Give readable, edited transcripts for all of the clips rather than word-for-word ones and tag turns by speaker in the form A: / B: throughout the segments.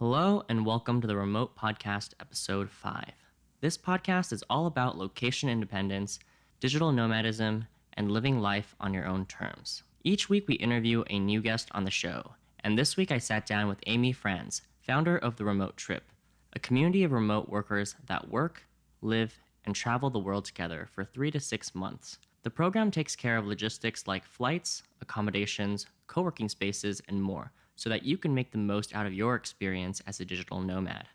A: Hello and welcome to the Remote Podcast Episode 5. This podcast is all about location independence, digital nomadism, and living life on your own terms. Each week we interview a new guest on the show, and this week I sat down with Amy Fransz, founder of The Remote Trip, a community of remote workers that work, live, and travel the world together for 3 to 6 months. The program takes care of logistics like flights, accommodations, co-working spaces, and more, so that you can make the most out of your experience as a digital nomad.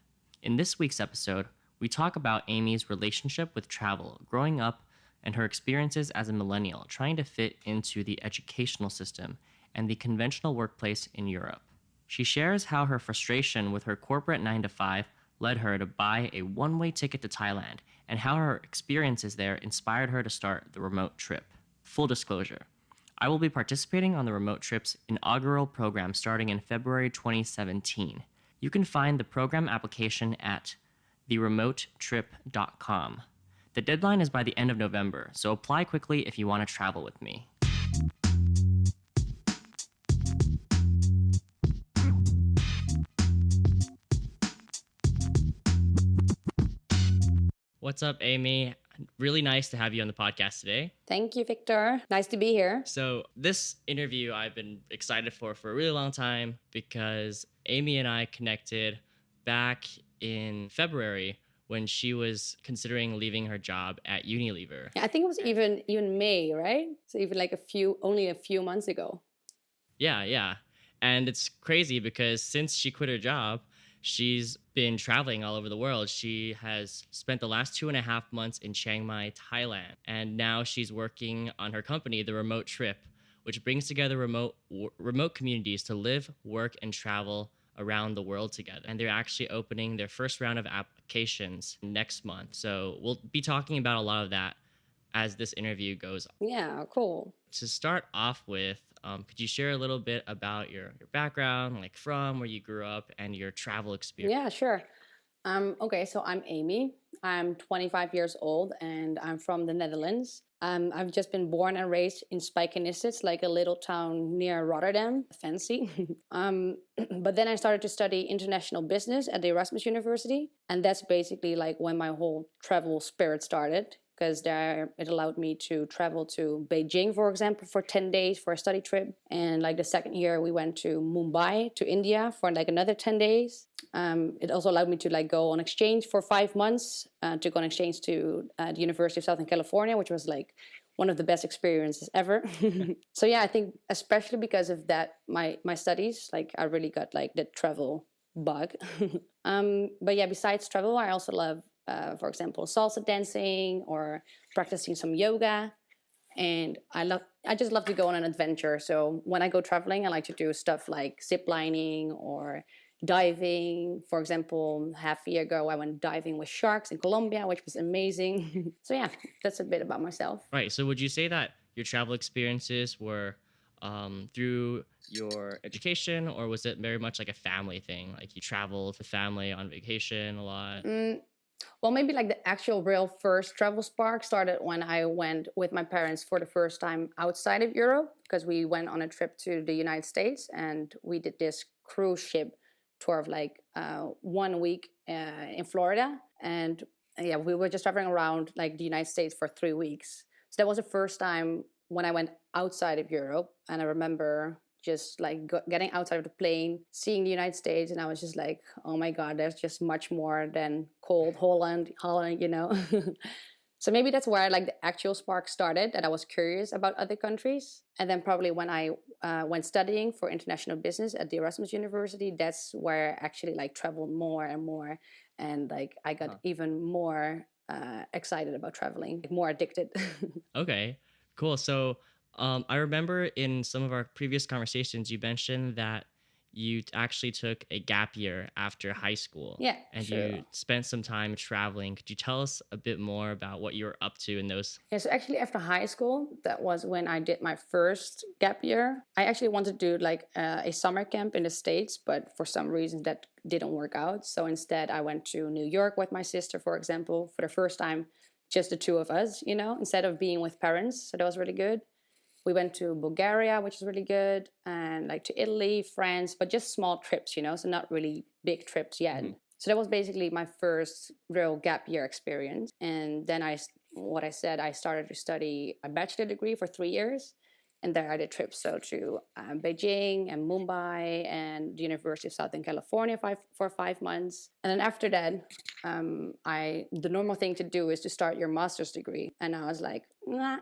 A: In this week's episode, we talk about Amy's relationship with travel, growing up, and her experiences as a millennial trying to fit into the educational system and the conventional workplace in Europe. She shares how her frustration with her corporate 9-to-5 led her to buy a one-way ticket to Thailand, and how her experiences there inspired her to start the Remote Trip. Full disclosure, I will be participating on the Remote Trip's inaugural program starting in February 2017. You can find the program application at theremotetrip.com. The deadline is by the end of November, so apply quickly if you want to travel with me. What's up, Amy? Really nice to have you on the podcast today.
B: Thank you, Victor. Nice to be here.
A: So this interview I've been excited for a really long time because Amy and I connected back in February when she was considering leaving her job at Unilever.
B: I think it was even May, right? So even like only a few months ago.
A: Yeah. And it's crazy because since she quit her job, she's been traveling all over the world. She has spent the last 2.5 months in Chiang Mai, Thailand. And now she's working on her company, The Remote Trip, which brings together remote communities to live, work, and travel around the world together. And they're actually opening their first round of applications next month. So we'll be talking about a lot of that as this interview goes on.
B: Yeah, cool.
A: To start off with, could you share a little bit about your background, like from where you grew up and your travel experience?
B: Yeah, sure. Okay, so I'm Amy. I'm 25 years old and I'm from the Netherlands. I've just been born and raised in Spijkenisse. It's like a little town near Rotterdam. Fancy. But then I started to study international business at the Erasmus University. And that's basically like when my whole travel spirit started. Because there it allowed me to travel to Beijing, for example, for 10 days for a study trip. And like the second year, we went to Mumbai, to India for like another 10 days. It also allowed me to like go on exchange for 5 months, to go on exchange to the University of Southern California, which was like one of the best experiences ever. So yeah, I think especially because of that, my studies, like I really got like the travel bug. But yeah, besides travel, I also love for example, salsa dancing or practicing some yoga. And I just love to go on an adventure. So when I go traveling, I like to do stuff like zip lining or diving. For example, half a year ago, I went diving with sharks in Colombia, which was amazing. So yeah, that's a bit about myself.
A: Right. So would you say that your travel experiences were through your education, or was it very much like a family thing? Like you traveled with family on vacation a lot?
B: Well, maybe like the actual real first travel spark started when I went with my parents for the first time outside of Europe, because we went on a trip to the United States and we did this cruise ship tour of like 1 week in Florida. And yeah, we were just traveling around like the United States for 3 weeks. So that was the first time when I went outside of Europe. And I remember just like getting outside of the plane, seeing the United States, and I was just like, oh my God, there's just much more than cold Holland, you know? So maybe that's where like the actual spark started, that I was curious about other countries. And then probably when I went studying for international business at the Erasmus University, that's where I actually like traveled more and more. And like I got even more excited about traveling, more addicted.
A: Okay, cool. So I remember in some of our previous conversations, you mentioned that you actually took a gap year after high school.
B: Yeah,
A: and
B: sure.
A: You spent some time traveling. Could you tell us a bit more about what you were up to in those?
B: Yeah, so actually after high school, that was when I did my first gap year. I actually wanted to do like a summer camp in the States, but for some reason that didn't work out. So instead I went to New York with my sister, for example, for the first time, just the two of us, you know, instead of being with parents. So that was really good. We went to Bulgaria, which is really good, and like to Italy, France, but just small trips, so not really big trips yet. So that was basically my first real gap year experience. And then I started to study a bachelor degree for 3 years. And there I did trips to Beijing and Mumbai and the University of Southern California for 5 months. And then after that, the normal thing to do is to start your master's degree. And I was like, nah,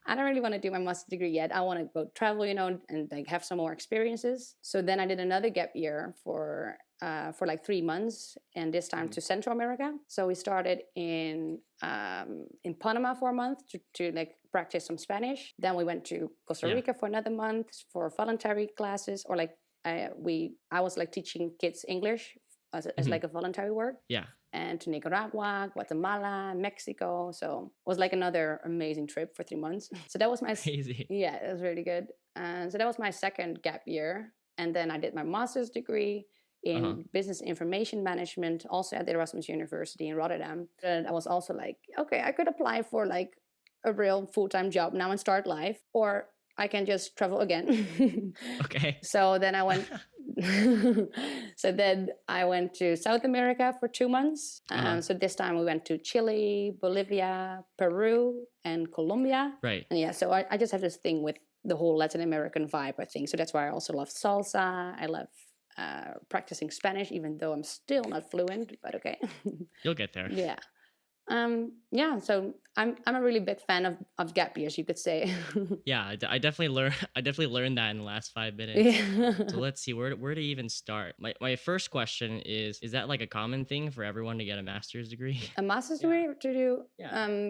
B: I don't really want to do my master's degree yet. I want to go travel, and like have some more experiences. So then I did another gap year for like 3 months, and this time to Central America. So we started in Panama for a month to like practice some Spanish. Then we went to Costa Rica for another month for voluntary classes, or like I was like teaching kids English as like a voluntary work.
A: Yeah.
B: And to Nicaragua, Guatemala, Mexico. So it was like another amazing trip for 3 months. So that was my
A: crazy.
B: Yeah, it was really good. So that was my second gap year, and then I did my master's degree in business information management, also at the Erasmus University in Rotterdam. And I was also like, okay, I could apply for like a real full-time job now and start life, or I can just travel again.
A: Okay.
B: So then I went. So then I went to South America for 2 months. So this time we went to Chile, Bolivia, Peru, and Colombia.
A: Right.
B: And yeah, so I just have this thing with the whole Latin American vibe, I think. So that's why I also love salsa. I love practicing Spanish, even though I'm still not fluent, but okay.
A: You'll get there.
B: Yeah. So I'm a really big fan of gap years, you could say.
A: Yeah, I definitely learned that in the last 5 minutes.
B: Yeah.
A: So let's see, where to even start. My first question is that like a common thing for everyone to get a master's degree?
B: A master's degree to do?
A: Yeah.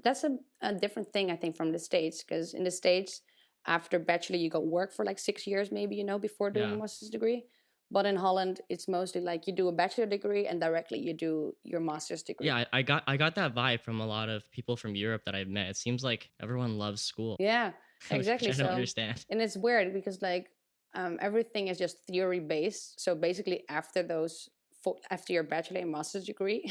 B: That's a different thing, I think, from the States, because in the States, after bachelor, you go work for like 6 years, maybe, before doing a master's degree. But in Holland, it's mostly like you do a bachelor degree and directly you do your master's degree.
A: Yeah, I got that vibe from a lot of people from Europe that I've met. It seems like everyone loves school.
B: Yeah, exactly.
A: Which I don't understand.
B: And it's weird because like everything is just theory based. So basically after your bachelor and master's degree,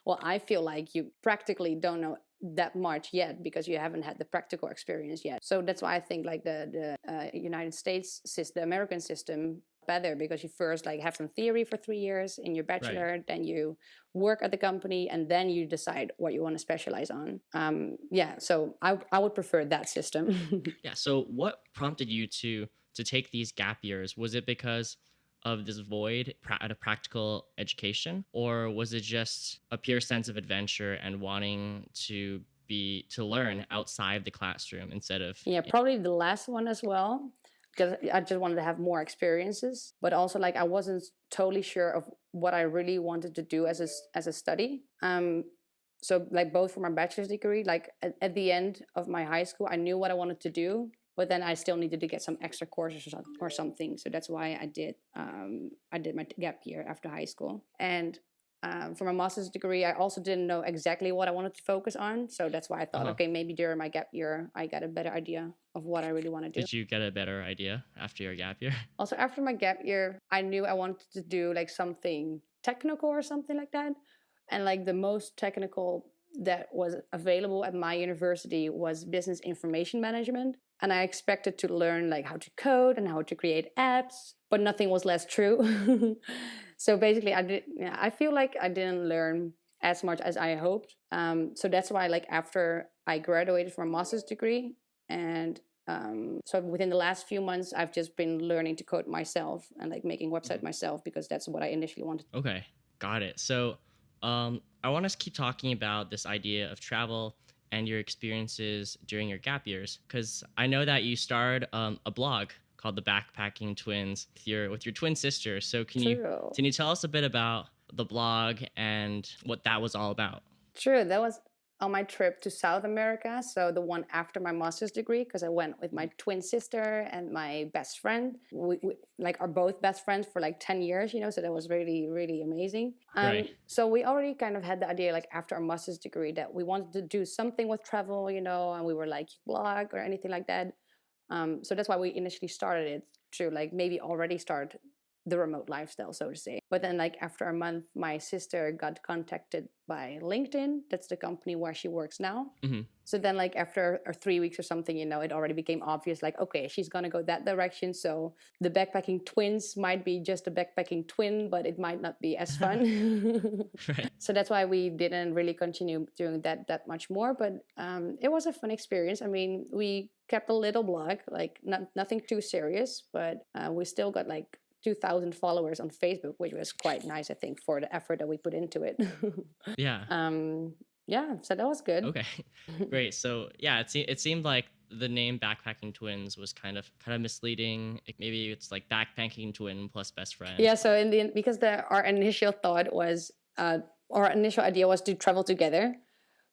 B: well, I feel like you practically don't know that much yet because you haven't had the practical experience yet. So that's why I think like the United States system, the American system, better, because you first like have some theory for 3 years in your bachelor, then you work at the company, and then you decide what you want to specialize on. So I would prefer that system.
A: Yeah. So what prompted you to take these gap years? Was it because of this void at a practical education, or was it just a pure sense of adventure and wanting to learn outside the classroom instead of?
B: Yeah, probably the last one as well, because I just wanted to have more experiences, but also like I wasn't totally sure of what I really wanted to do as a study. So like both for my bachelor's degree, like at the end of my high school, I knew what I wanted to do, but then I still needed to get some extra courses or something. So that's why I did my gap year after high school. And for my master's degree, I also didn't know exactly what I wanted to focus on. So that's why I thought, okay, maybe during my gap year, I got a better idea of what I really want to do.
A: Did you get a better idea after your gap year?
B: Also, after my gap year, I knew I wanted to do like something technical or something like that. And like the most technical that was available at my university was business information management. And I expected to learn like how to code and how to create apps, but nothing was less true. So basically, I feel like I didn't learn as much as I hoped. So that's why, like after I graduated from a master's degree, and so within the last few months, I've just been learning to code myself and like making websites myself, because that's what I initially wanted.
A: Okay, got it. So I want us to keep talking about this idea of travel and your experiences during your gap years, because I know that you started a blog called The Backpacking Twins with your twin sister. So can you tell us a bit about the blog and what that was all about?
B: True, that was on my trip to South America, so the one after my master's degree, because I went with my twin sister and my best friend. We like are both best friends for like 10 years, so that was really, really amazing.
A: Right.
B: So we already kind of had the idea like after our master's degree that we wanted to do something with travel, and we were like blog or anything like that. So that's why we initially started it, to like maybe already start the remote lifestyle, so to say. But then like after a month, my sister got contacted by LinkedIn. That's the company where she works now.
A: Mm-hmm.
B: So then like after 3 weeks or something, you know, it already became obvious, like, okay, she's going to go that direction. So the backpacking twins might be just a backpacking twin, but it might not be as fun.
A: Right.
B: So that's why we didn't really continue doing that much more. But it was a fun experience. I mean, we kept a little blog, like nothing too serious, but we still got like 2,000 followers on Facebook, which was quite nice, I think, for the effort that we put into it.
A: Yeah.
B: Yeah, so that was good.
A: Okay. Great. So yeah, it seemed like the name Backpacking Twins was kind of misleading. Maybe it's like backpacking twin plus best friend.
B: Yeah, so in the end, because our initial thought was, our initial idea was to travel together.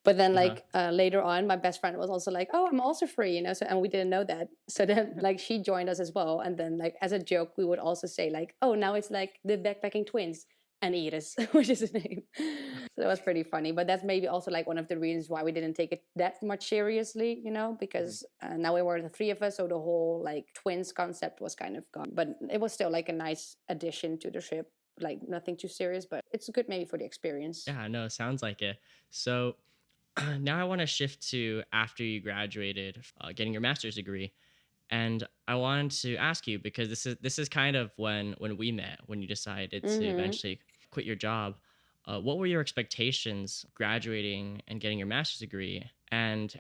B: But then like later on, my best friend was also like, oh, I'm also free, you know, so, and we didn't know that. So then like she joined us as well. And then like as a joke, we would also say like, oh, now it's like the Backpacking Twins and Iris, which is his name. So that was pretty funny. But that's maybe also like one of the reasons why we didn't take it that much seriously, you know, because now we were the three of us. So the whole like twins concept was kind of gone. But it was still like a nice addition to the trip. Like nothing too serious, but it's good maybe for the experience.
A: Yeah, no, sounds like it. So now I want to shift to after you graduated, getting your master's degree, and I wanted to ask you, because this is kind of when we met, when you decided to eventually quit your job. What were your expectations graduating and getting your master's degree, and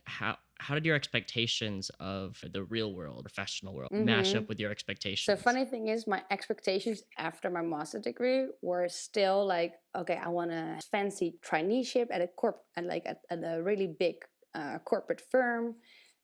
A: how did your expectations of the real world, professional world, match up with your expectations?
B: The funny thing is, my expectations after my master's degree were still like, okay, I want a fancy traineeship at a really big corporate firm.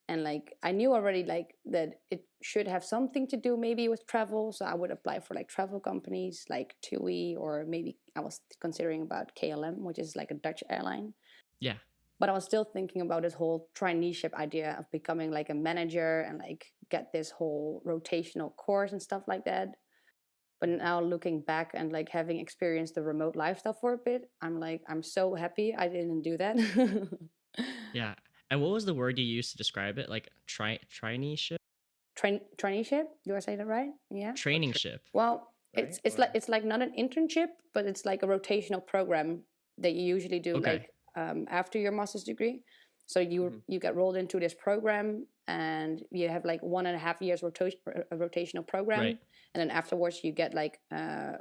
B: And like I knew already like that it should have something to do maybe with travel. So I would apply for like travel companies like TUI, or maybe I was considering about KLM, which is like a Dutch airline.
A: Yeah.
B: But I was still thinking about this whole traineeship idea of becoming like a manager and like get this whole rotational course and stuff like that. But now looking back and like having experienced the remote lifestyle for a bit, I'm so happy I didn't do that.
A: Yeah. And what was the word you used to describe it? Like traineeship?
B: Traineeship? Do I say that right? Yeah.
A: Trainingship.
B: Well, right? It's like not an internship, but it's like a rotational program that you usually do like after your master's degree. So you get rolled into this program, and you have like 1.5 years rotational program, right. And then afterwards you get like a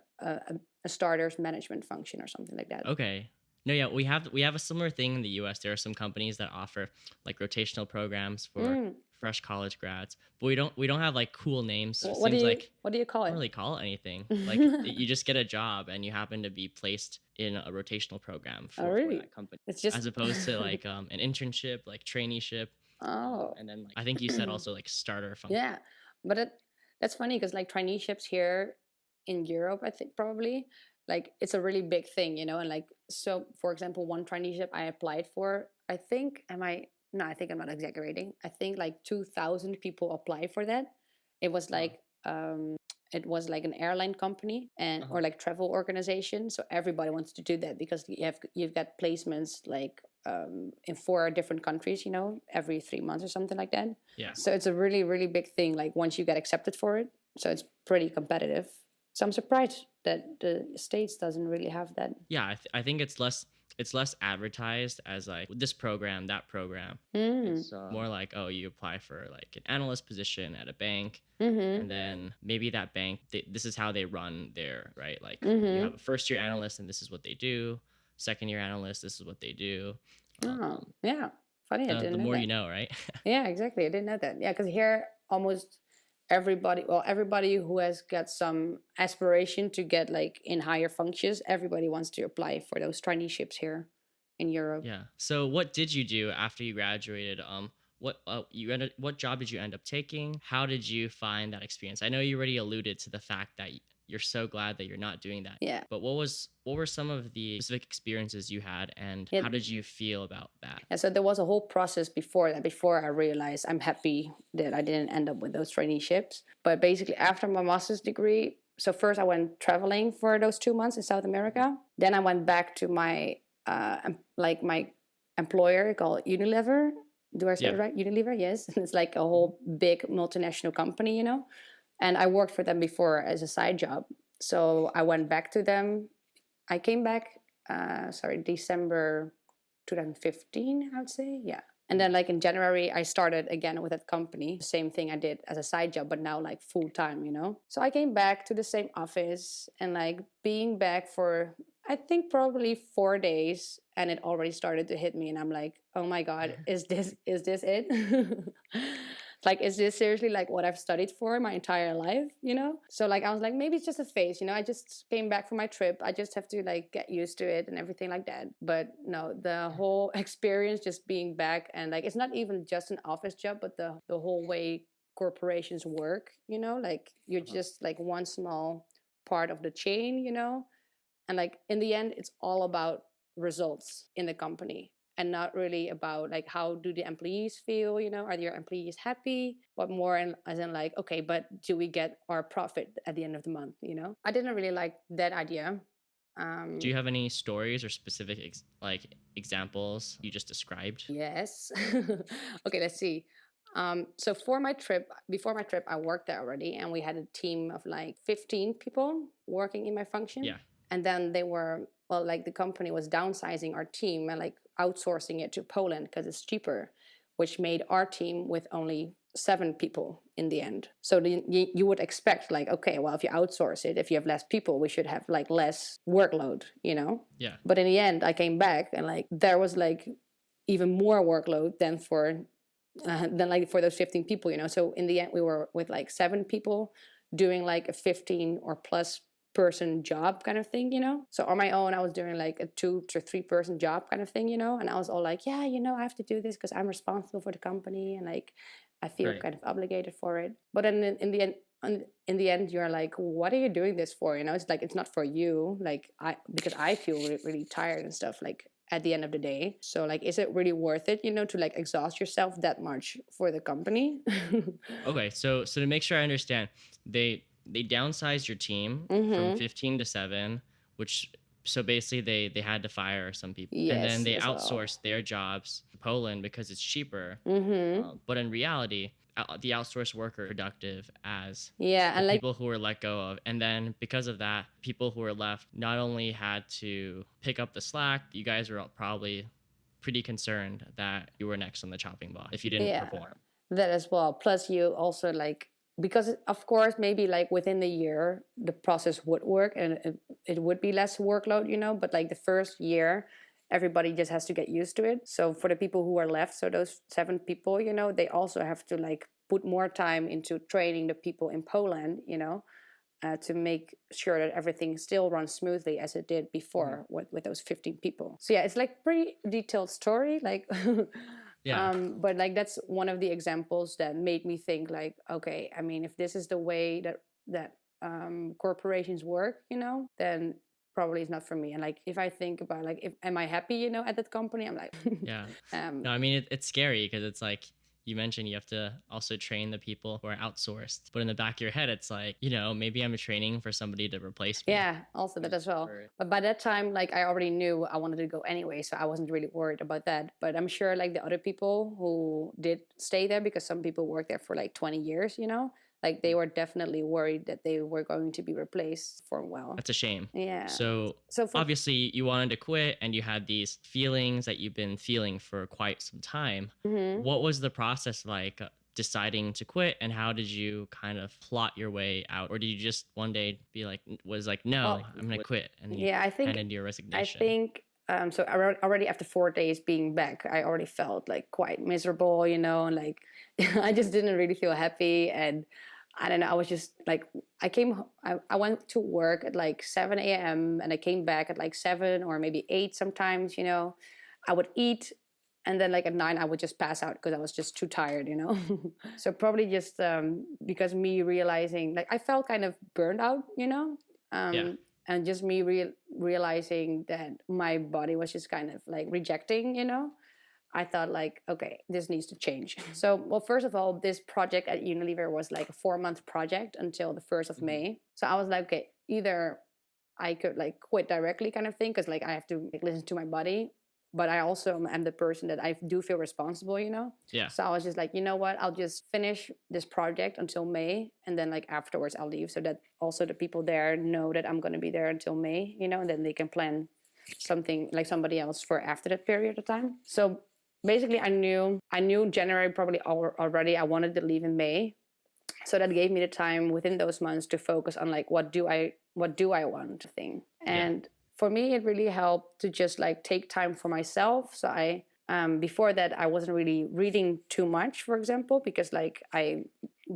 B: starter's management function or something like that.
A: Okay. No, yeah, we have a similar thing in the U.S. There are some companies that offer like rotational programs for fresh college grads, but we don't have like cool names. So
B: what do you call it?
A: I don't really call it anything. Like you just get a job and you happen to be placed in a rotational program for that company.
B: It's just
A: as opposed to like an internship, like traineeship. And then like, I think you said also like starter function.
B: Yeah, but that's funny because like traineeships here in Europe, I think probably. Like it's a really big thing, you know, and like, so for example, one traineeship I applied for, I think I'm not exaggerating. I think like 2,000 people applied for that. It was like, it was like an airline company and or like travel organization. So everybody wants to do that because you've got placements like in 4 different countries, you know, every 3 months or something like that.
A: Yeah.
B: So it's a really, really big thing. Like once you get accepted for it, so it's pretty competitive. So I'm surprised that the States doesn't really have that.
A: Yeah, I think it's less advertised as like this program, that program. It's more like, oh, you apply for like an analyst position at a bank, and then maybe that bank, this is how they run their, right? Like you have a first-year analyst and this is what they do. Second-year analyst, this is what they do.
B: Yeah, funny. I didn't know
A: the more
B: that.
A: You know, right?
B: Yeah, exactly. I didn't know that. Yeah, because here almost everybody who has got some aspiration to get like in higher functions, everybody wants to apply for those traineeships here in Europe.
A: Yeah. So what did you do after you graduated? What job did you end up taking? How did you find that experience? I know you already alluded to the fact that you're so glad that you're not doing that.
B: Yeah.
A: But what were some of the specific experiences you had, and how did you feel about that?
B: Yeah, so there was a whole process before that, before I realized I'm happy that I didn't end up with those traineeships. But basically after my master's degree, so first I went traveling for those 2 months in South America. Then I went back to my my employer called Unilever. Do I say it right? Unilever, yes. It's like a whole big multinational company, you know. And I worked for them before as a side job. So I went back to them. I came back, December 2015, I would say. Yeah. And then like in January, I started again with that company. Same thing I did as a side job, but now like full time, you know? So I came back to the same office and like being back for, I think probably 4 days, and it already started to hit me. And I'm like, oh my God, is this it? Like, is this seriously like what I've studied for my entire life, you know? So like I was like, maybe it's just a phase, you know. I just came back from my trip. I just have to like get used to it and everything like that. But no, the whole experience just being back, and like it's not even just an office job, but the whole way corporations work, you know, like you're just like one small part of the chain, you know. And like in the end, it's all about results in the company, and not really about like how do the employees feel, you know, are your employees happy, but more as in like, okay, but do we get our profit at the end of the month, you know? I didn't really like that idea.
A: Do you have any stories or specific examples you just described?
B: Yes. Okay, let's see. So before my trip, I worked there already, and we had a team of like 15 people working in my function.
A: Yeah.
B: And then they were, well, like the company was downsizing our team and like outsourcing it to Poland because it's cheaper, which made our team with only 7 people in the end. So you would expect like, okay, well, if you outsource it, if you have less people, we should have like less workload, you know?
A: Yeah.
B: But in the end, I came back and like there was like even more workload than for those 15 people, you know. So in the end, we were with like 7 people doing like a 15 or plus person job kind of thing, you know. So on my own, I was doing like a 2 to 3 person job kind of thing, you know. And I was all like, yeah, you know, I have to do this because I'm responsible for the company, and like I feel
A: Right.
B: kind of obligated for it. But then in the end, you're like, what are you doing this for? You know, it's like it's not for you. Like because I feel really, really tired and stuff. Like at the end of the day, so like, is it really worth it? You know, to like exhaust yourself that much for the company?
A: Okay, so to make sure I understand, they downsized your team from
B: Mm-hmm.
A: 15 to 7, which so basically they had to fire some people, and then
B: Yes,
A: they
B: as well.
A: outsourced their jobs to Poland because it's cheaper.
B: Mm-hmm.
A: But in reality, the outsourced worker productive as
B: Yeah,
A: the
B: and like
A: people who were let go of, and then because of that, people who were left not only had to pick up the slack, you guys were probably pretty concerned that you were next on the chopping block if you didn't
B: yeah,
A: perform.
B: that as well. Plus, you also like, because of course maybe like within the year the process would work and it would be less workload, you know. But like the first year, everybody just has to get used to it. So for the people who are left, so those 7 people, you know, they also have to like put more time into training the people in Poland, you know, to make sure that everything still runs smoothly as it did before with those 15 people. So yeah, it's like pretty detailed story, like
A: Yeah.
B: but like that's one of the examples that made me think like, okay, I mean, if this is the way that corporations work, you know, then probably it's not for me. And like if I think about like, if am I happy, you know, at that company, I'm like
A: Yeah.
B: um
A: No, I mean, it's scary because it's like you mentioned you have to also train the people who are outsourced. But in the back of your head, it's like, maybe I'm training for somebody to replace me.
B: yeah, also that as well.
A: Or-
B: But by that time, like I already knew I wanted to go anyway, so I wasn't really worried about that. But I'm sure like the other people who did stay there, because some people worked there for like 20 years, you know, like they were definitely worried that they were going to be replaced for a while.
A: That's a shame.
B: Yeah.
A: So
B: So for
A: obviously you wanted to quit and you had these feelings that you've been feeling for quite some time.
B: Mhm.
A: What was the process like deciding to quit, and how did you kind of plot your way out? Or did you just one day be like, was like, no,
B: Well,
A: I'm going to quit, and you
B: yeah,
A: handed your
B: I
A: resignation?
B: think so already after 4 days being back, I already felt like quite miserable, you know, and like I just didn't really feel happy. And I don't know, I was just like, I went to work at like 7 a.m. and I came back at like 7 or maybe 8 sometimes, you know. I would eat, and then like at 9 I would just pass out because I was just too tired, you know. So probably just because me realizing, like I felt kind of burned out, you know.
A: Yeah.
B: And just me realizing that my body was just kind of like rejecting, you know. I thought like, okay, this needs to change. So, well, first of all, this project at Unilever was like a 4-month project until the 1st of May. So I was like, okay, either I could like quit directly kind of thing, because like I have to like, listen to my body, but I also am the person that I do feel responsible,
A: Yeah.
B: So I was just like, you know what, I'll just finish this project until May, and then like afterwards I'll leave, so that also the people there know that I'm going to be there until May, and then they can plan something like somebody else for after that period of time. So basically I knew January probably already I wanted to leave in May. So that gave me the time within those months to focus on like what do I want thing. And for me it really helped to just like take time for myself. So I before that I wasn't really reading too much, for example, because like I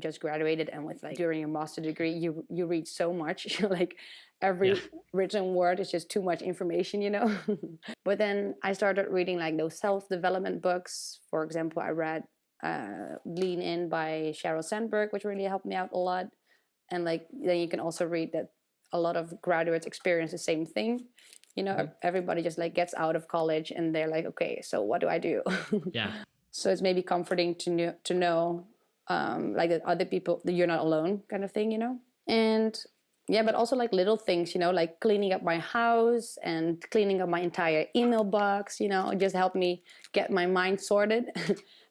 B: just graduated, and with like during your master degree you read so much like every written word is just too much information. But then I started reading like those self-development books. For example, I read Lean In by Sheryl Sandberg, which really helped me out a lot. And like then you can also read that a lot of graduates experience the same thing. Everybody just like gets out of college and they're like, okay, so what do I do?
A: Yeah.
B: So it's maybe comforting to know like that other people, that you're not alone, kind of thing. And yeah, but also like little things, like cleaning up my house and cleaning up my entire email box, it just helped me get my mind sorted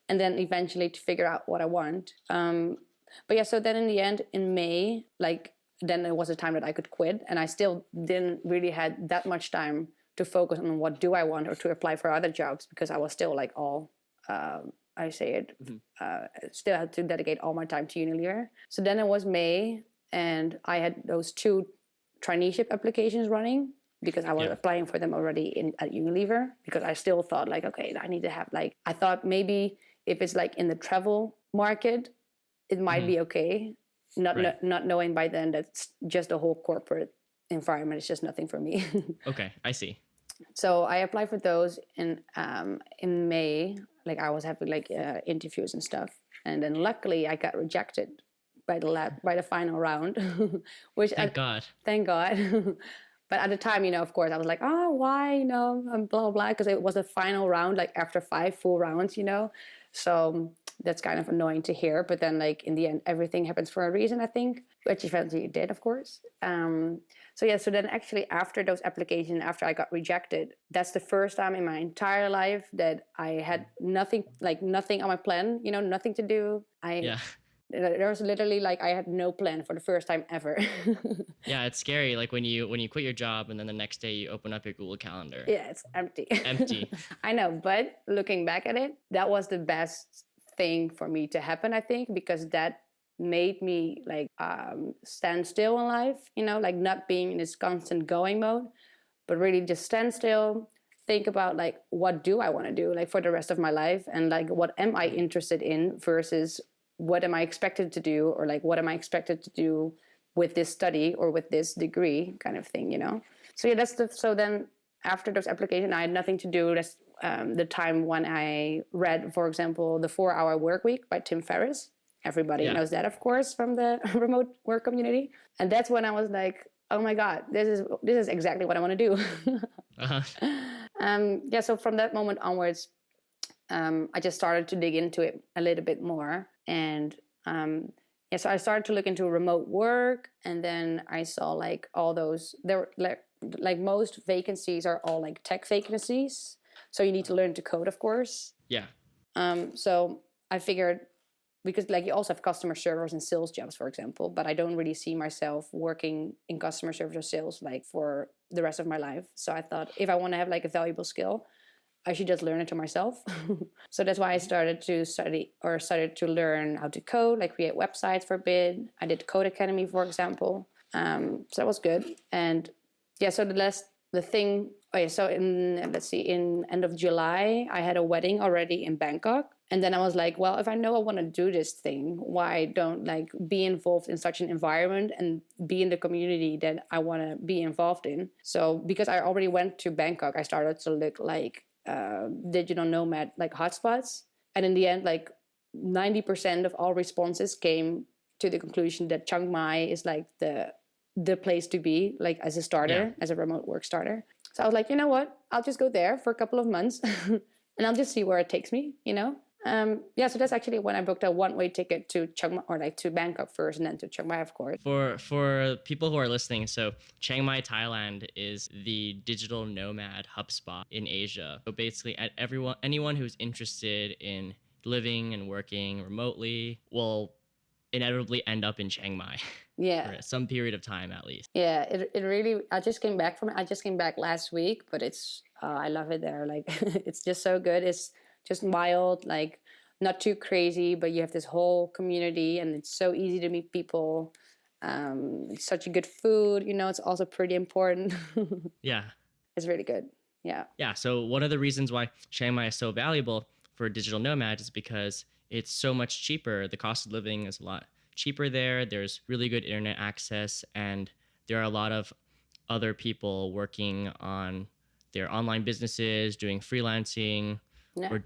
B: and then eventually to figure out what I want. But yeah, so then in the end, in May, like then it was a time that I could quit, and I still didn't really had that much time to focus on what do I want or to apply for other jobs, because I was still like still had to dedicate all my time to Unilever. So then it was May, and I had those 2 traineeship applications running, because I was applying for them already at Unilever, because I still thought like, okay, I need to have like, I thought maybe if it's like in the travel market, it might be okay. Not knowing by then that just the whole corporate environment is just nothing for me.
A: Okay, I see.
B: So I applied for those in May. Like I was having like interviews and stuff, and then luckily I got rejected by the final round, which
A: Thank God.
B: Thank God. But at the time, of course, I was like, oh, why, and blah, blah, blah, because it was the final round, like after 5 full rounds, So that's kind of annoying to hear. But then, like, in the end, everything happens for a reason, I think, which eventually it did, of course. So then actually after those applications, after I got rejected, that's the first time in my entire life that I had nothing on my plan, nothing to do. There was literally like I had no plan for the first time ever.
A: Yeah, it's scary. Like when you quit your job and then the next day you open up your Google Calendar.
B: Yeah, it's empty.
A: Empty.
B: I know, but looking back at it, that was the best thing for me to happen, I think, because that made me like stand still in life, like not being in this constant going mode, but really just stand still, think about like what do I want to do like for the rest of my life, and like what am I interested in versus what am I expected to do, or like what am I expected to do with this study or with this degree, kind of thing, So yeah, so then after those applications, I had nothing to do. That's the time when I read, for example, The 4-Hour Workweek by Tim Ferriss. Everybody knows that, of course, from the remote work community. And that's when I was like, oh my God, this is exactly what I want to do. So from that moment onwards, I just started to dig into it a little bit more. And so I started to look into remote work, and then I saw like all those, there were like most vacancies are all like tech vacancies. So you need to learn to code, of course.
A: Yeah.
B: So I figured, because like you also have customer service and sales jobs, for example, but I don't really see myself working in customer service or sales like for the rest of my life. So I thought if I want to have like a valuable skill, I should just learn it to myself. So that's why I started to learn how to code, like create websites for a bit. I did Code Academy, for example. So that was good. And yeah, so in end of July, I had a wedding already in Bangkok. And then I was like, well, if I know I want to do this thing, why don't like be involved in such an environment and be in the community that I want to be involved in? So because I already went to Bangkok, I started to look like digital nomad like hotspots, and in the end like 90% of all responses came to the conclusion that Chiang Mai is like the place to be, like as a starter, as a remote work starter. So I was like, you know what, I'll just go there for a couple of months and I'll just see where it takes me, Yeah, so that's actually when I booked a one-way ticket to Chiang Mai, or like to Bangkok first and then to Chiang Mai, of course.
A: For people who are listening, so Chiang Mai, Thailand is the digital nomad hubspot in Asia. So basically, anyone who's interested in living and working remotely will inevitably end up in Chiang Mai
B: Yeah.
A: for some period of time at least.
B: Yeah, it really, I just came back from it. I just came back last week, but I love it there. Like, it's just so good. It's just wild, like not too crazy, but you have this whole community and it's so easy to meet people. It's such a good food, it's also pretty important.
A: Yeah.
B: It's really good. Yeah.
A: Yeah. So one of the reasons why Chiang Mai is so valuable for digital nomads is because it's so much cheaper. The cost of living is a lot cheaper there. There's really good internet access, and there are a lot of other people working on their online businesses, doing freelancing, or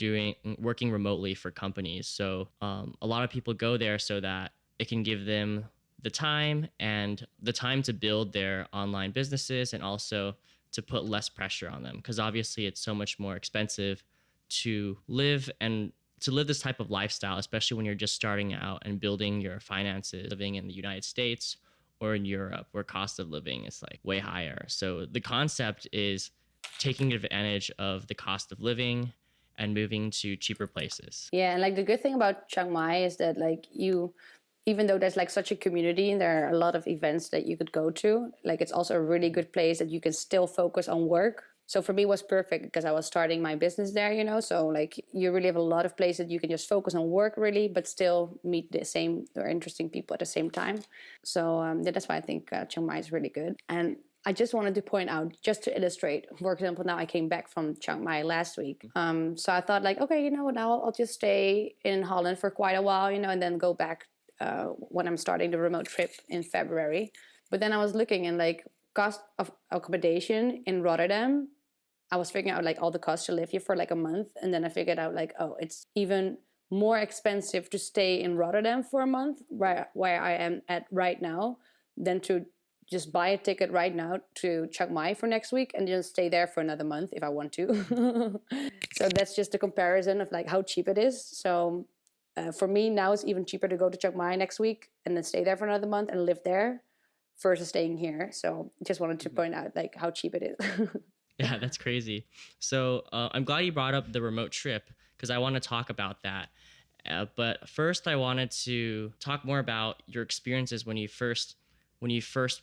A: working remotely for companies. So a lot of people go there so that it can give them the time to build their online businesses, and also to put less pressure on them, because obviously it's so much more expensive to live this type of lifestyle, especially when you're just starting out and building your finances, living in the United States or in Europe, where cost of living is like way higher. So the concept is taking advantage of the cost of living and moving to cheaper places.
B: Yeah, and like the good thing about Chiang Mai is that like even though there's like such a community and there are a lot of events that you could go to, like it's also a really good place that you can still focus on work. So for me it was perfect because I was starting my business there, so like you really have a lot of places you can just focus on work really, but still meet the same or interesting people at the same time. So that's why I think Chiang Mai is really good. And I just wanted to point out, just to illustrate, for example, now I came back from Chiang Mai last week. So I thought like, okay, now I'll just stay in Holland for quite a while, and then go back when I'm starting the remote trip in February. But then I was looking and like cost of accommodation in Rotterdam, I was figuring out like all the costs to live here for like a month. And then I figured out like, oh, it's even more expensive to stay in Rotterdam for a month, where I am at right now, than to just buy a ticket right now to Chiang Mai for next week and just stay there for another month if I want to. So that's just a comparison of like how cheap it is. So for me now it's even cheaper to go to Chiang Mai next week and then stay there for another month and live there versus staying here. So just wanted to point out like how cheap it is.
A: Yeah, that's crazy. So I'm glad you brought up the remote trip, because I want to talk about that. But first I wanted to talk more about your experiences when you first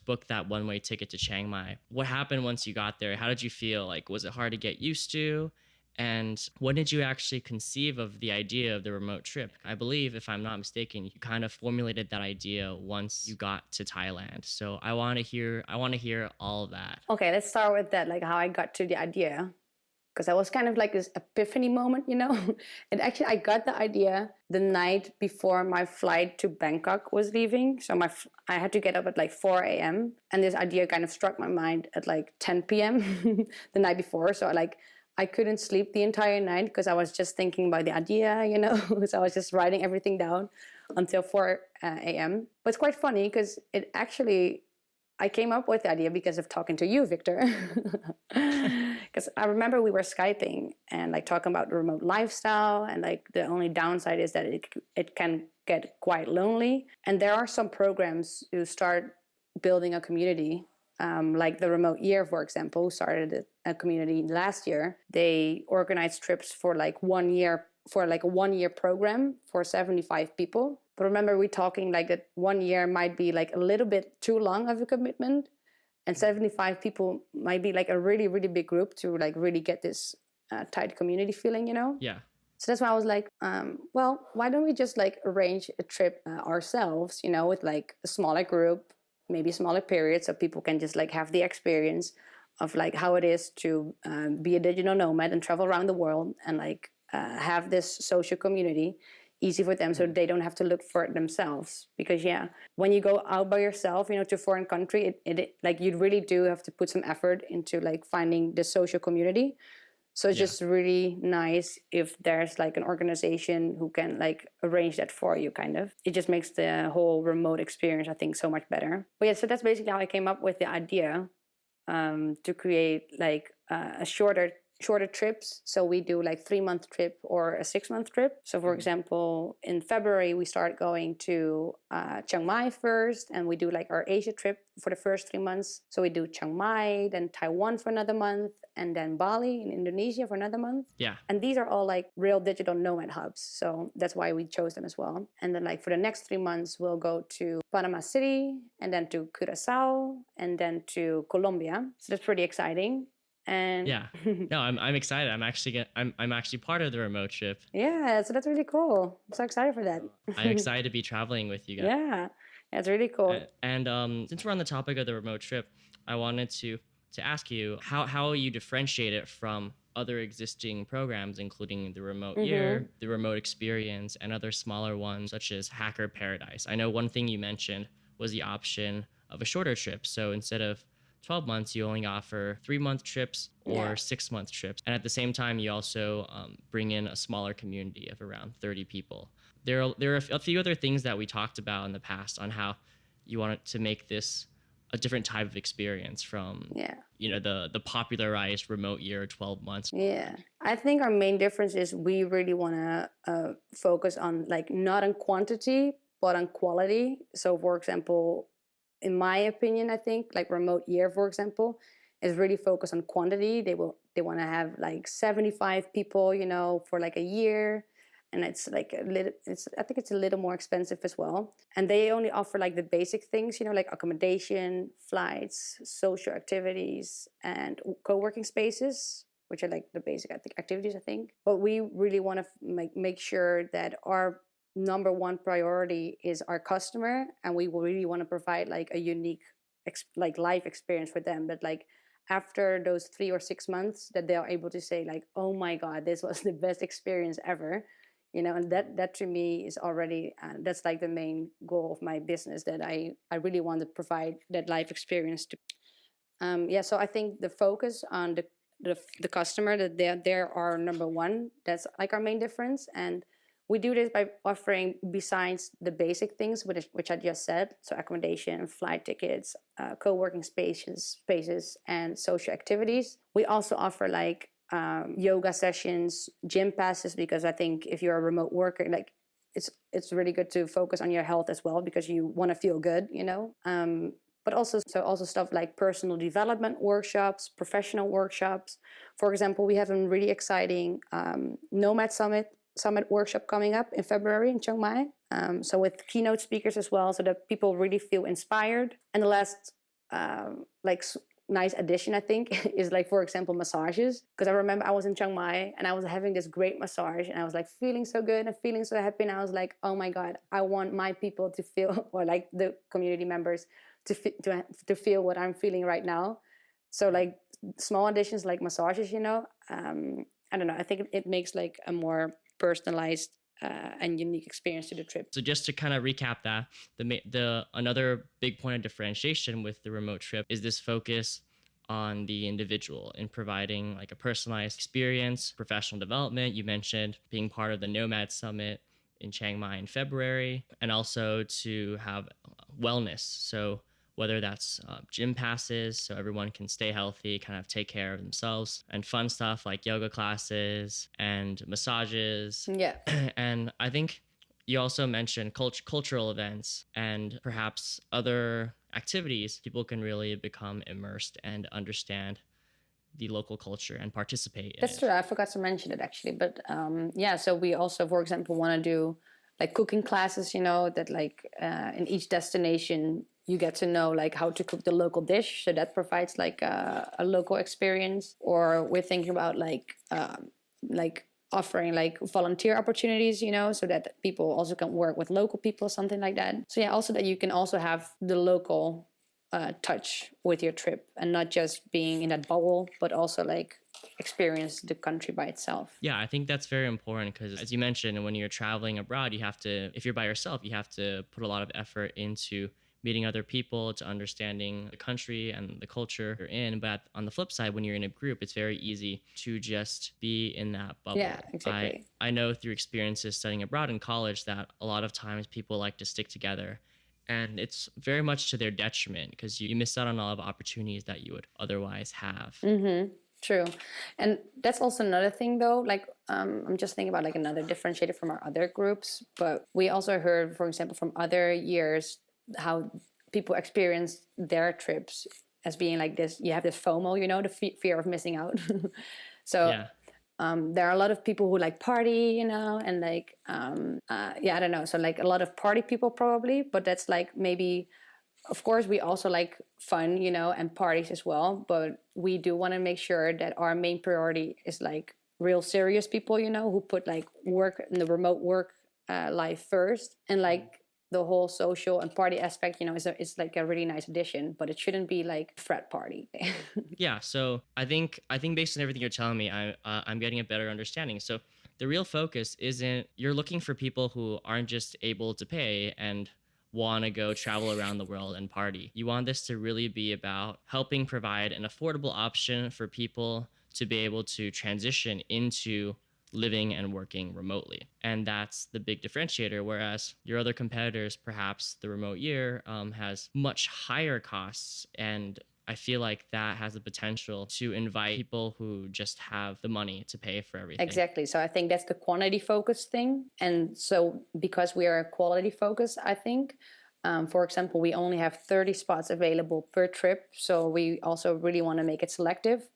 A: booked that one-way ticket to Chiang Mai. What happened once you got there? How did you feel? Like, was it hard to get used to? And when did you actually conceive of the idea of the remote trip? I believe, if I'm not mistaken, you kind of formulated that idea once you got to Thailand. So I want to hear all of that.
B: Okay, let's start with that, like how I got to the idea. Because I was kind of like this epiphany moment, And actually, I got the idea the night before my flight to Bangkok was leaving. So I had to get up at like 4 a.m. And this idea kind of struck my mind at like 10 p.m. the night before. So I couldn't sleep the entire night because I was just thinking about the idea, So I was just writing everything down until 4 a.m. But it's quite funny because I came up with the idea because of talking to you, Victor. Because I remember we were Skyping and like talking about the remote lifestyle, and like the only downside is that it can get quite lonely. And there are some programs who start building a community, like the Remote Year, for example, who started a community last year. They organized trips for like 1 year, for like a 1 year program for 75 people. But remember, we're talking like that 1 year might be like a little bit too long of a commitment, and 75 people might be like a really, really big group to like really get this tight community feeling,
A: Yeah.
B: So that's why I was like, well, why don't we just like arrange a trip ourselves, with like a smaller group, maybe smaller periods, so people can just like have the experience of like how it is to be a digital nomad and travel around the world and like have this social community easy for them, so they don't have to look for it themselves. Because when you go out by yourself, to a foreign country, it like you really do have to put some effort into like finding the social community. So it's just really nice if there's like an organization who can like arrange that for you, kind of. It just makes the whole remote experience, I think, so much better. But so that's basically how I came up with the idea to create like a shorter shorter trips. So we do like 3-month trip or a 6-month trip. So for example, in February, we start going to Chiang Mai first, and we do like our Asia trip for the first 3 months. So we do Chiang Mai, then Taiwan for another month, and then Bali in Indonesia for another month.
A: Yeah.
B: And these are all like real digital nomad hubs. So that's why we chose them as well. And then like for the next 3 months, we'll go to Panama City, and then to Curacao, and then to Colombia. So that's pretty exciting. And
A: Yeah. No, I'm excited. I'm actually part of the remote trip.
B: yeah, so that's really cool. I'm so excited for that.
A: I'm excited to be traveling with you guys.
B: Yeah, it's really cool.
A: And since we're on the topic of the remote trip, I wanted to ask you how you differentiate it from other existing programs, including the remote year, the remote experience, and other smaller ones such as Hacker Paradise. I know one thing you mentioned was the option of a shorter trip. So instead of 12 months, you only offer 3-month trips or 6-month trips. And at the same time, you also bring in a smaller community of around 30 people. There are a few other things that we talked about in the past on how you wanted to make this a different type of experience from, the popularized remote year, 12 months.
B: Yeah, I think our main difference is we really want to focus on like not on quantity, but on quality. So for example, in my opinion, I think like remote year, for example, is really focused on quantity. They want to have like 75 people, for like a year. And it's like I think it's a little more expensive as well. And they only offer like the basic things, like accommodation, flights, social activities, and co-working spaces, which are like the basic activities, I think. But we really want to make sure that our number one priority is our customer, and we will really want to provide like a unique life experience for them. But like after those 3 or 6 months, that they are able to say like, oh my God, this was the best experience ever. And that to me is already, that's like the main goal of my business, that I really want to provide that life experience to. So I think the focus on the customer, that they're our number one. That's like our main difference. And we do this by offering, besides the basic things, which I just said, so accommodation, flight tickets, co-working spaces, and social activities. We also offer like yoga sessions, gym passes, because I think if you're a remote worker, like it's really good to focus on your health as well, because you want to feel good, but also stuff like personal development workshops, professional workshops. For example, we have a really exciting nomad summit workshop coming up in February in Chiang Mai. So with keynote speakers as well, so that people really feel inspired. And the last nice addition, I think, is like, for example, massages. Because I remember I was in Chiang Mai and I was having this great massage, and I was like feeling so good and feeling so happy. And I was like, oh my God, I want my people to feel, or like the community members to feel what I'm feeling right now. So like small additions like massages, I don't know. I think it makes like a more personalized and unique experience to the trip.
A: So just to kind of recap that, the another big point of differentiation with the remote trip is this focus on the individual in providing like a personalized experience, professional development. You mentioned being part of the Nomad Summit in Chiang Mai in February, and also to have wellness. So whether that's gym passes so everyone can stay healthy, kind of take care of themselves, and fun stuff like yoga classes and massages.
B: Yeah.
A: And I think you also mentioned cultural events and perhaps other activities. People can really become immersed and understand the local culture and participate in
B: That's true. I forgot to mention it actually. But so we also, for example, want to do like cooking classes, that like in each destination, you get to know like how to cook the local dish. So that provides like a local experience. Or we're thinking about like offering like volunteer opportunities, so that people also can work with local people, something like that. So yeah, also that you can also have the local touch with your trip, and not just being in that bubble, but also like experience the country by itself.
A: Yeah, I think that's very important, because as you mentioned, when you're traveling abroad, if you're by yourself, you have to put a lot of effort into meeting other people, to understanding the country and the culture you're in. But on the flip side, when you're in a group, it's very easy to just be in that bubble.
B: Yeah, exactly.
A: I know through experiences studying abroad in college that a lot of times people like to stick together. And it's very much to their detriment, because you miss out on a lot of opportunities that you would otherwise have.
B: Mm-hmm. True. And that's also another thing though, like I'm just thinking about like another differentiator from our other groups, but we also heard, for example, from other years how people experience their trips as being like this. You have this FOMO, you know, the fear of missing out. So
A: Yeah.
B: there are a lot of people who like party, you know, and like yeah, I don't know, so like a lot of party people probably, but that's like maybe, of course we also like fun, you know, and parties as well, but we do want to make sure that our main priority is like real serious people, you know, who put like work and the remote work life first, and like the whole social and party aspect, you know, is like a really nice addition, but it shouldn't be like a frat party.
A: Yeah, so I think based on everything you're telling me, I'm getting a better understanding. So the real focus isn't you're looking for people who aren't just able to pay and want to go travel around the world and party. You want this to really be about helping provide an affordable option for people to be able to transition into living and working remotely. And that's the big differentiator. Whereas your other competitors, perhaps the remote year, has much higher costs. And I feel like that has the potential to invite people who just have the money to pay for everything.
B: Exactly. So I think that's the quantity focused thing. And so because we are quality focused, I think, for example, we only have 30 spots available per trip. So we also really want to make it selective.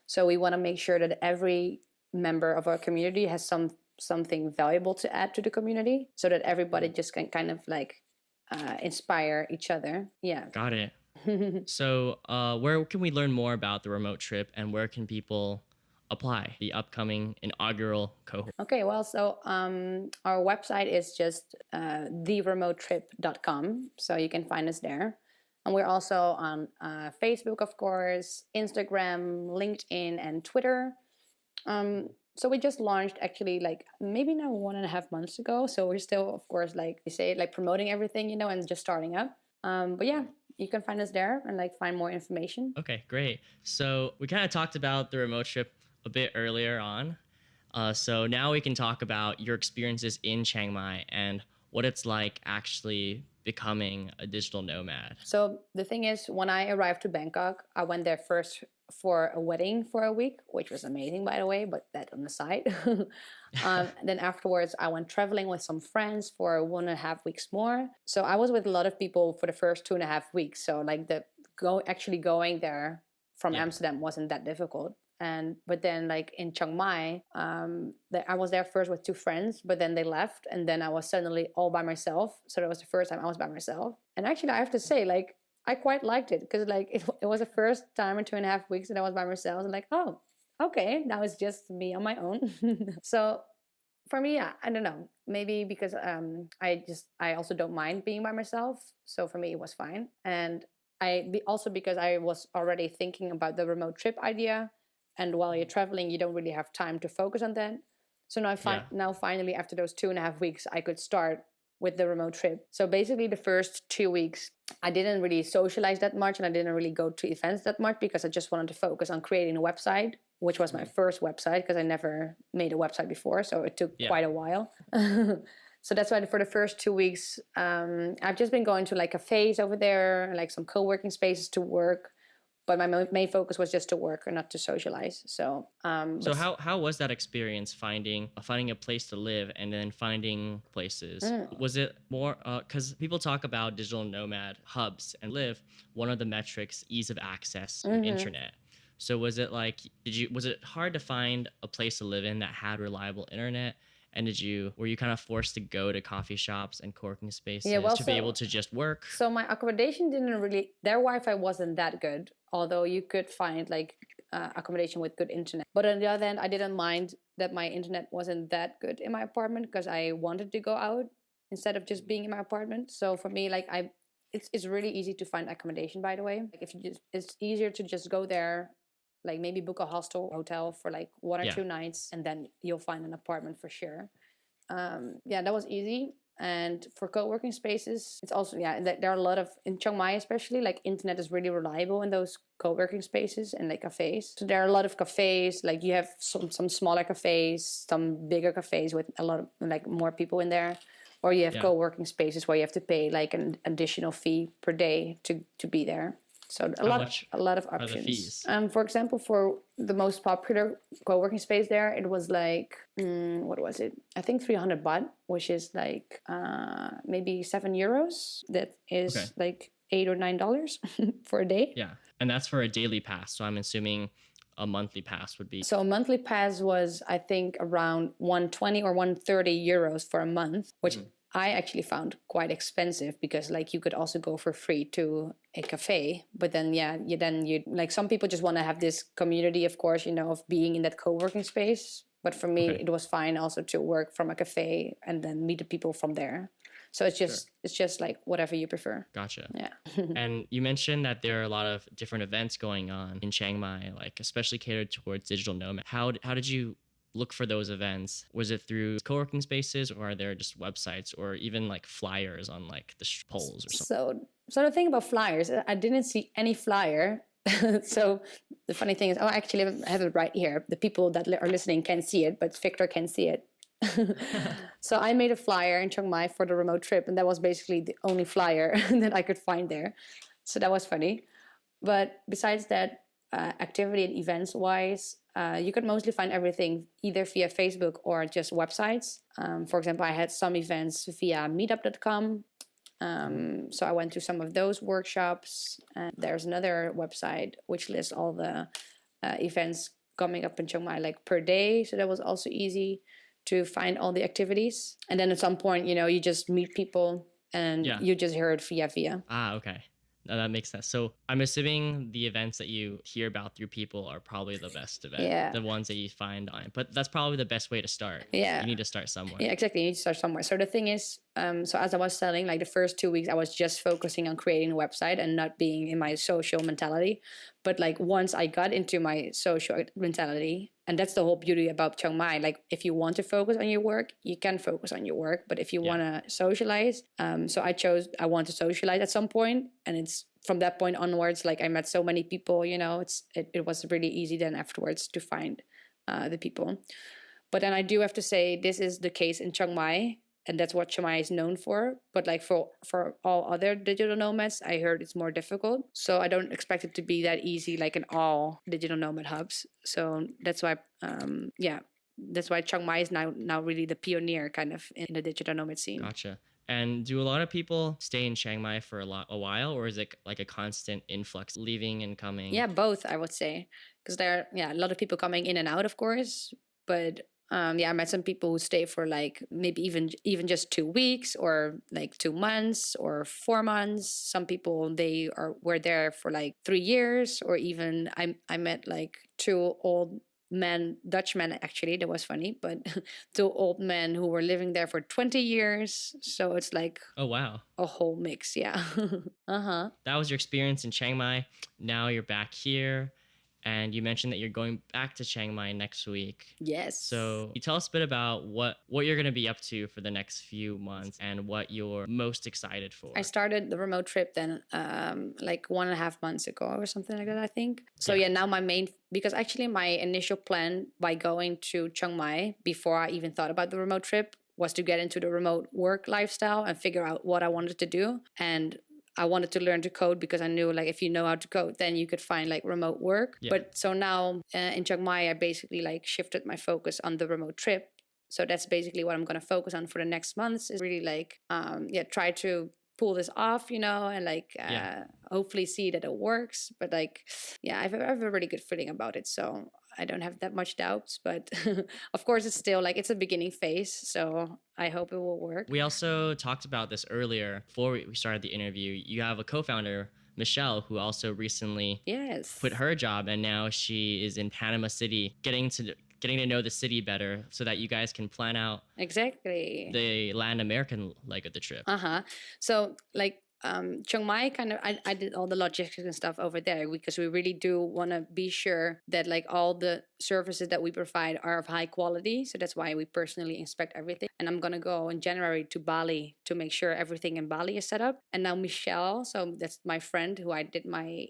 B: So we want to make sure that every member of our community has something valuable to add to the community, so that everybody just can kind of like inspire each other. Yeah.
A: Got it. So, where can we learn more about the remote trip, and where can people apply the upcoming inaugural cohort?
B: Okay, well, so our website is just theremotetrip.com, so you can find us there. And we're also on Facebook, of course, Instagram, LinkedIn, and Twitter. So we just launched actually like maybe now 1.5 months ago. So we're still, of course, like we say, like promoting everything, you know, and just starting up. But yeah, you can find us there and like find more information.
A: Okay, great. So we kind of talked about the remote trip a bit earlier on. So now we can talk about your experiences in Chiang Mai and what it's like actually becoming a digital nomad.
B: So the thing is, when I arrived to Bangkok, I went there first for a wedding for a week, which was amazing, by the way, but that on the side. Then afterwards, I went traveling with some friends for 1.5 weeks more. So I was with a lot of people for the first 2.5 weeks. So like actually going there from Amsterdam wasn't that difficult. But then like in Chiang Mai, I was there first with 2 friends, but then they left, and then I was suddenly all by myself. So that was the first time I was by myself. And actually, I have to say, like, I quite liked it, because like it was the first time in 2.5 weeks that I was by myself. And like, oh, okay, now it's just me on my own. So for me, I don't know, maybe because I also don't mind being by myself. So for me, it was fine. And also because I was already thinking about the remote trip idea. And while you're traveling, you don't really have time to focus on that. So now finally, after those 2.5 weeks, I could start with the remote trip. So basically the first 2 weeks, I didn't really socialize that much, and I didn't really go to events that much, because I just wanted to focus on creating a website, which was my first website, because I never made a website before. So it took quite a while. So that's why for the first 2 weeks, I've just been going to like cafes over there, like some co-working spaces to work. But my main focus was just to work and not to socialize. So,
A: so how was that experience finding a place to live and then finding places? Was it more because people talk about digital nomad hubs and live? One of the metrics, ease of access to internet. So was it like was it hard to find a place to live in that had reliable internet? And were you kind of forced to go to coffee shops and co-working spaces to be able to just work?
B: So my accommodation their Wi-Fi wasn't that good, although you could find like accommodation with good internet. But on the other hand, I didn't mind that my internet wasn't that good in my apartment, because I wanted to go out instead of just being in my apartment. So for me, like it's really easy to find accommodation, by the way. Like it's easier to just go there, like maybe book a hotel for like 1 or 2 nights, and then you'll find an apartment for sure. That was easy. And for co-working spaces, it's also, there are a lot of, in Chiang Mai especially, like internet is really reliable in those co-working spaces and like cafes. So there are a lot of cafes, like you have some smaller cafes, some bigger cafes with a lot of like more people in there. Or you have co-working spaces where you have to pay like an additional fee per day to be there. So
A: How much
B: a lot of
A: are the
B: options.
A: fees?
B: For example, for the most popular co-working space there, it was like what was it? I think 300 baht, which is like maybe €7. That
A: Okay.
B: is like $8 or $9 for a day.
A: Yeah. And that's for a daily pass. So I'm assuming a monthly pass would be.
B: So a monthly pass was, I think, around 120 or €130 for a month, which I actually found quite expensive because like you could also go for free to a cafe. But then, yeah, you like some people just want to have this community, of course, you know, of being in that co-working space. But for me,
A: Okay.
B: it was fine also to work from a cafe and then meet the people from there. So it's just like whatever you prefer.
A: Gotcha.
B: Yeah.
A: And you mentioned that there are a lot of different events going on in Chiang Mai, like especially catered towards digital nomad. How did you look for those events? Was it through co-working spaces, or are there just websites, or even like flyers on like the poles or something?
B: So the thing about flyers, I didn't see any flyer. So the funny thing is, oh, actually, I have it right here. The people that are listening can see it, but Victor can see it. So I made a flyer in Chiang Mai for the remote trip, and that was basically the only flyer that I could find there. So that was funny. But besides that, activity and events wise, you could mostly find everything either via Facebook or just websites. For example, I had some events via meetup.com. So I went to some of those workshops. And there's another website which lists all the events coming up in Chiang Mai like per day. So that was also easy to find all the activities. And then at some point, you know, you just meet people and you just hear it via.
A: Ah, okay. No, that makes sense. So I'm assuming the events that you hear about through people are probably the best event.
B: Yeah.
A: The ones that you find on. But that's probably the best way to start.
B: Yeah.
A: You need to start somewhere.
B: Yeah, exactly. You need to start somewhere. So the thing is, so as I was telling, like the first 2 weeks, I was just focusing on creating a website and not being in my social mentality. But like once I got into my social mentality, and that's the whole beauty about Chiang Mai. Like if you want to focus on your work, you can focus on your work. But if you want to socialize, so I want to socialize at some point, and it's from that point onwards. Like I met so many people, you know, it was really easy then afterwards to find the people. But then I do have to say this is the case in Chiang Mai, and that's what Chiang Mai is known for. But like for all other digital nomads, I heard it's more difficult. So I don't expect it to be that easy like in all digital nomad hubs. So that's why, that's why Chiang Mai is now really the pioneer kind of in the digital nomad scene.
A: Gotcha. And do a lot of people stay in Chiang Mai for a while, or is it like a constant influx, leaving and coming?
B: Yeah, both, I would say, because there are a lot of people coming in and out, of course, but I met some people who stay for like maybe even just 2 weeks or like 2 months or 4 months. Some people were there for like 3 years, or even I met like 2 old men, Dutch men actually, that was funny, but 2 old men who were living there for 20 years. So it's like,
A: oh wow,
B: a whole mix. Yeah.
A: That was your experience in Chiang Mai. Now you're back here. And you mentioned that you're going back to Chiang Mai next week.
B: Yes.
A: So you tell us a bit about what you're going to be up to for the next few months and what you're most excited for.
B: I started the remote trip then like 1.5 months ago or something like that, I think. So now because actually my initial plan by going to Chiang Mai before I even thought about the remote trip was to get into the remote work lifestyle and figure out what I wanted to do. And I wanted to learn to code because I knew like if you know how to code, then you could find like remote work. Yeah. But so now in Chiang Mai, I basically like shifted my focus on the remote trip. So that's basically what I'm going to focus on for the next months is really like, try to pull this off, you know, and like hopefully see that it works. But like, I have a really good feeling about it. So I don't have that much doubts, but of course it's still like it's a beginning phase. So I hope it will work.
A: We also talked about this earlier before we started the interview. You have a co-founder, Michelle, who also recently quit her job, and now she is in Panama City getting to know the city better so that you guys can plan out the Latin American leg of the trip.
B: So like Chiang Mai kind of I did all the logistics and stuff over there because we really do want to be sure that like all the services that we provide are of high quality. So that's why we personally inspect everything. And I'm gonna go in January to Bali to make sure everything in Bali is set up. And now Michelle, so that's my friend who I did my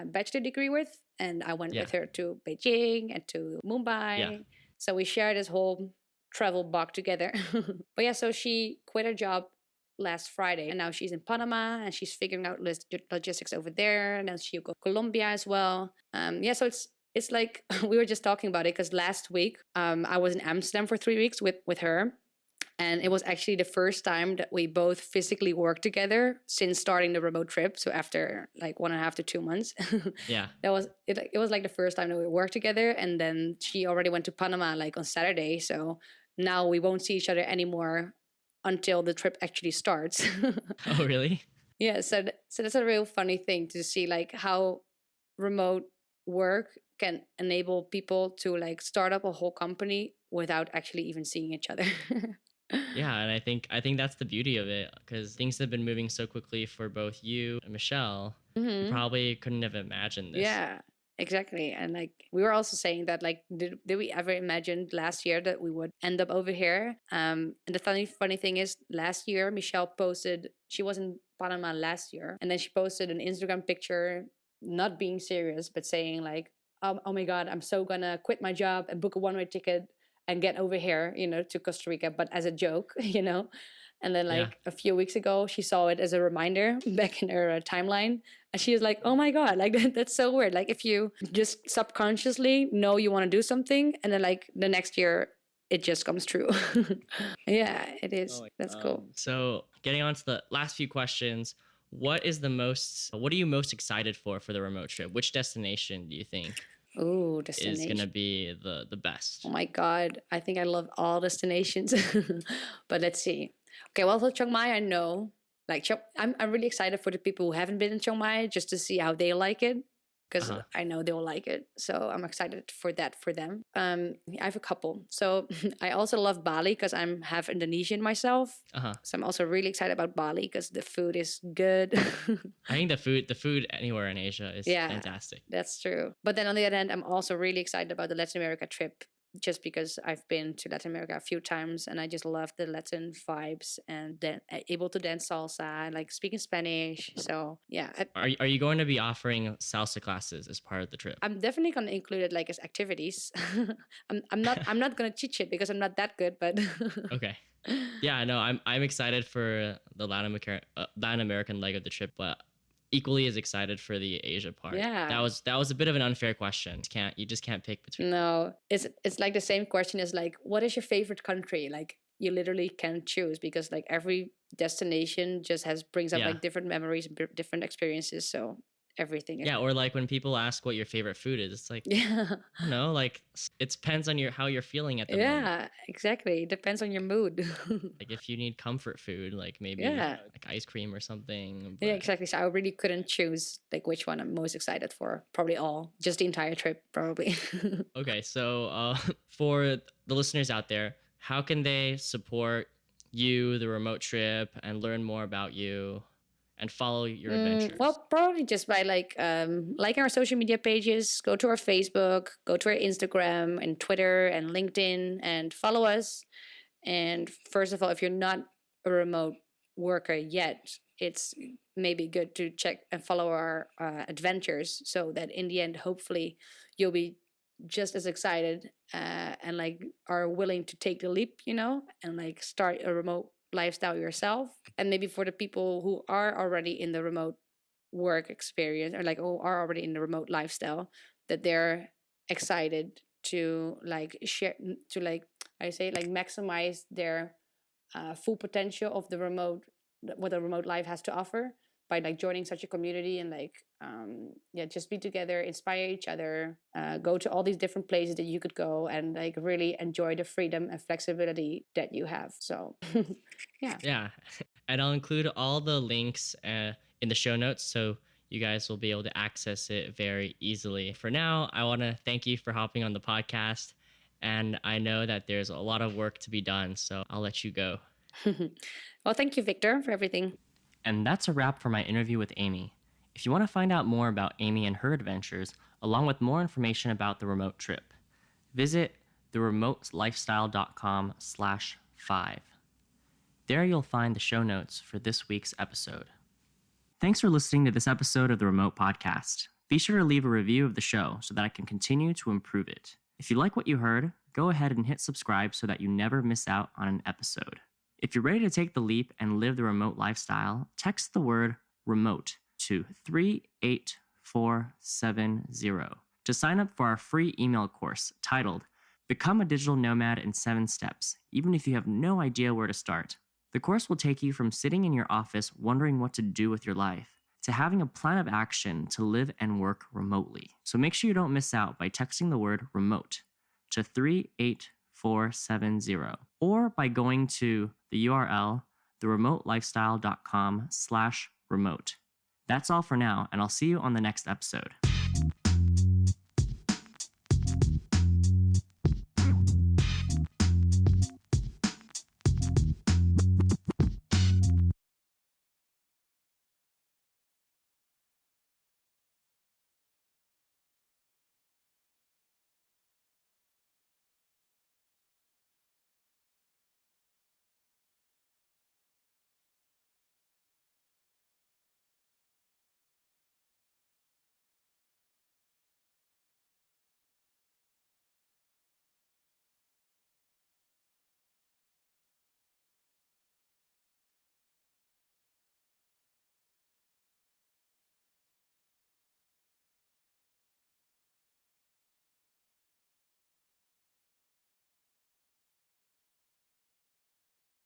B: bachelor degree with, and I went with her to Beijing and to Mumbai. So we share this whole travel bug together. But so she quit her job last Friday, and now she's in Panama and she's figuring out logistics over there, and then she'll go to Colombia as well. So it's like we were just talking about it because last week I was in Amsterdam for 3 weeks with her. And it was actually the first time that we both physically worked together since starting the remote trip. So after like 1.5 to 2 months,
A: Yeah.
B: it was like the first time that we worked together. And then she already went to Panama like on Saturday. So now we won't see each other anymore until the trip actually starts.
A: Oh, really?
B: Yeah. So that's a real funny thing to see, like how remote work can enable people to like start up a whole company without actually even seeing each other.
A: Yeah, and I think that's the beauty of it, because things have been moving so quickly for both you and Michelle. You probably couldn't have imagined this.
B: Yeah, exactly. And like we were also saying that, like, did we ever imagine last year that we would end up over here? And the funny thing is, last year Michelle posted, she was in Panama last year, and then she posted an Instagram picture, not being serious, but saying like, oh my God, I'm so gonna quit my job and book a one-way ticket and get over here, to Costa Rica, but as a joke, And then like a few weeks ago, she saw it as a reminder back in her timeline. And she was like, oh my God, like that's so weird. Like if you just subconsciously know you want to do something, and then like the next year, it just comes true. Yeah, it is. That's cool.
A: So getting on to the last few questions, what are you most excited for the remote trip? Which destination do you think is going to be the best?
B: Oh my God. I think I love all destinations. But let's see. Okay, well, for Chiang Mai, I know. Like, I'm really excited for the people who haven't been in Chiang Mai just to see how they like it. Because I know they'll like it. So I'm excited for that for them. I have a couple. So I also love Bali because I'm half Indonesian myself. So I'm also really excited about Bali because the food is good.
A: I think the food anywhere in Asia is fantastic.
B: That's true. But then on the other hand, I'm also really excited about the Latin America trip, just because I've been to Latin America a few times and I just love the Latin vibes, and then able to dance salsa and like speaking Spanish. So yeah.
A: Are you going to be offering salsa classes as part of the trip?
B: I'm definitely going to include it like as activities. I'm not going to teach it because I'm not that good, but
A: okay. Yeah, no, I'm excited for the Latin American leg of the trip, but equally as excited for the Asia part.
B: Yeah.
A: That was a bit of an unfair question. You just can't pick between.
B: No, it's like the same question as like, what is your favorite country? Like you literally can't choose because like every destination just brings up like different memories and different experiences. So everything.
A: Yeah, or like when people ask what your favorite food is, it's like, no, like it depends on how you're feeling at the moment.
B: Yeah, exactly. It depends on your mood.
A: Like if you need comfort food, like maybe like ice cream or something.
B: Yeah, exactly. So I really couldn't choose like which one I'm most excited for. Probably all, just the entire trip, probably.
A: Okay, so for the listeners out there, how can they support you, the remote trip, and learn more about you and follow your adventures?
B: Well, probably just by liking our social media pages, go to our Facebook, go to our Instagram and Twitter and LinkedIn and follow us. And first of all, if you're not a remote worker yet, it's maybe good to check and follow our adventures, so that in the end, hopefully, you'll be just as excited and like are willing to take the leap, and like start a remote lifestyle yourself. And maybe for the people who are already in the remote work experience, or like who are already in the remote lifestyle, that they're excited to like share, to like I say like maximize their full potential of what the remote life has to offer, by like joining such a community and like just be together, inspire each other, go to all these different places that you could go, and like really enjoy the freedom and flexibility that you have. So yeah,
A: and I'll include all the links in the show notes, so you guys will be able to access it very easily. For now, I want to thank you for hopping on the podcast, and I know that there's a lot of work to be done, so I'll let you go.
B: Well, thank you, Victor, for everything.
A: And that's a wrap for my interview with Amy. If you want to find out more about Amy and her adventures, along with more information about the remote trip, visit theremotelifestyle.com/5. There you'll find the show notes for this week's episode. Thanks for listening to this episode of the Remote Podcast. Be sure to leave a review of the show so that I can continue to improve it. If you like what you heard, go ahead and hit subscribe so that you never miss out on an episode. If you're ready to take the leap and live the remote lifestyle, text the word remote to 38470 to sign up for our free email course titled Become a Digital Nomad in 7 Steps, even if you have no idea where to start. The course will take you from sitting in your office wondering what to do with your life to having a plan of action to live and work remotely. So make sure you don't miss out by texting the word remote to 38470 or by going to the URL theremotelifestyle.com/remote. That's all for now, and I'll see you on the next episode.